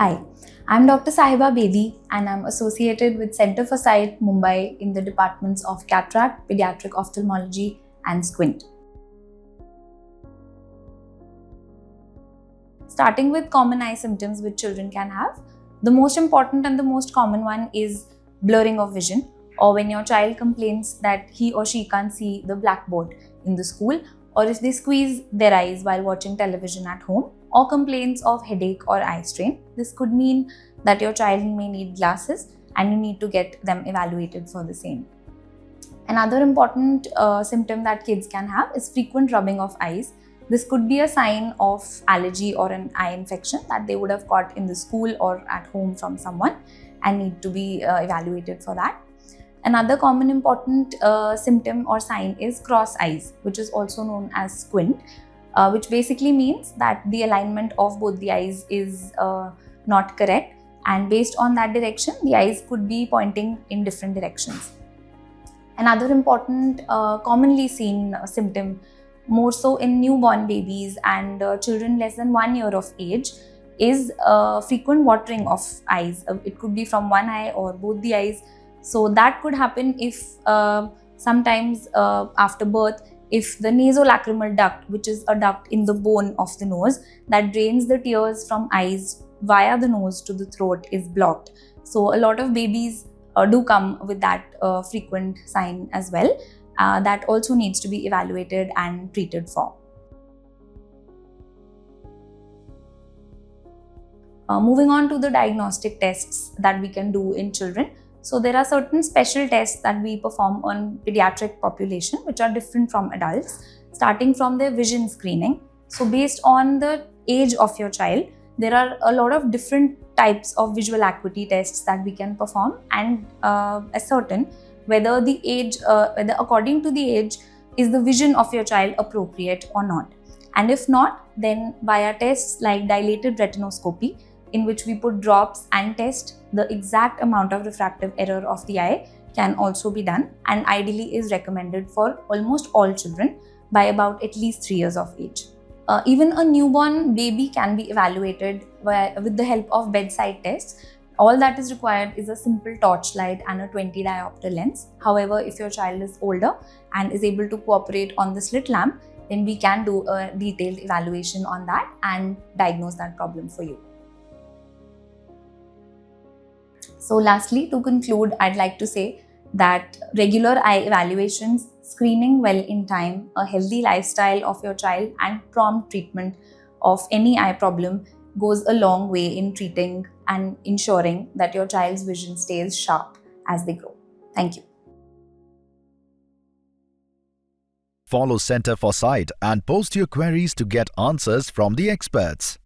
Hi, I'm Dr. Sahiba Bedi and I'm associated with Center for Sight, Mumbai in the departments of cataract, pediatric ophthalmology and squint. Starting with common eye symptoms which children can have, the most important and the most common one is blurring of vision, or when your child complains that he or she can't see the blackboard in the school, or if they squeeze their eyes while watching television at home, or complaints of headache or eye strain. This could mean that your child may need glasses and you need to get them evaluated for the same. Another important symptom that kids can have is frequent rubbing of eyes. This could be a sign of allergy or an eye infection that they would have caught in the school or at home from someone and need to be evaluated for that. Another common important symptom or sign is cross eyes, which is also known as squint, which basically means that the alignment of both the eyes is not correct, and based on that direction, the eyes could be pointing in different directions. Another important commonly seen symptom, more so in newborn babies and children less than 1 year of age, is frequent watering of eyes. It could be from one eye or both the eyes. So that could happen if sometimes after birth, if the nasolacrimal duct, which is a duct in the bone of the nose that drains the tears from eyes via the nose to the throat, is blocked. So a lot of babies do come with that frequent sign as well. That also needs to be evaluated and treated for. Moving on to the diagnostic tests that we can do in children. So there are certain special tests that we perform on pediatric population which are different from adults, starting from their vision screening. So based on the age of your child, there are a lot of different types of visual acuity tests that we can perform and ascertain whether the age, whether according to the age, is the vision of your child appropriate or not. And if not, then via tests like dilated retinoscopy, in which we put drops and test the exact amount of refractive error of the eye, can also be done, and ideally is recommended for almost all children by about at least 3 years of age. Even a newborn baby can be evaluated with the help of bedside tests. All that is required is a simple torchlight and a 20 diopter lens. However, if your child is older and is able to cooperate on the slit lamp, then we can do a detailed evaluation on that and diagnose that problem for you. So lastly, to conclude, I'd like to say that regular eye evaluations, screening well in time, a healthy lifestyle of your child, and prompt treatment of any eye problem goes a long way in treating and ensuring that your child's vision stays sharp as they grow. Thank you. Follow Center for Sight and post your queries to get answers from the experts.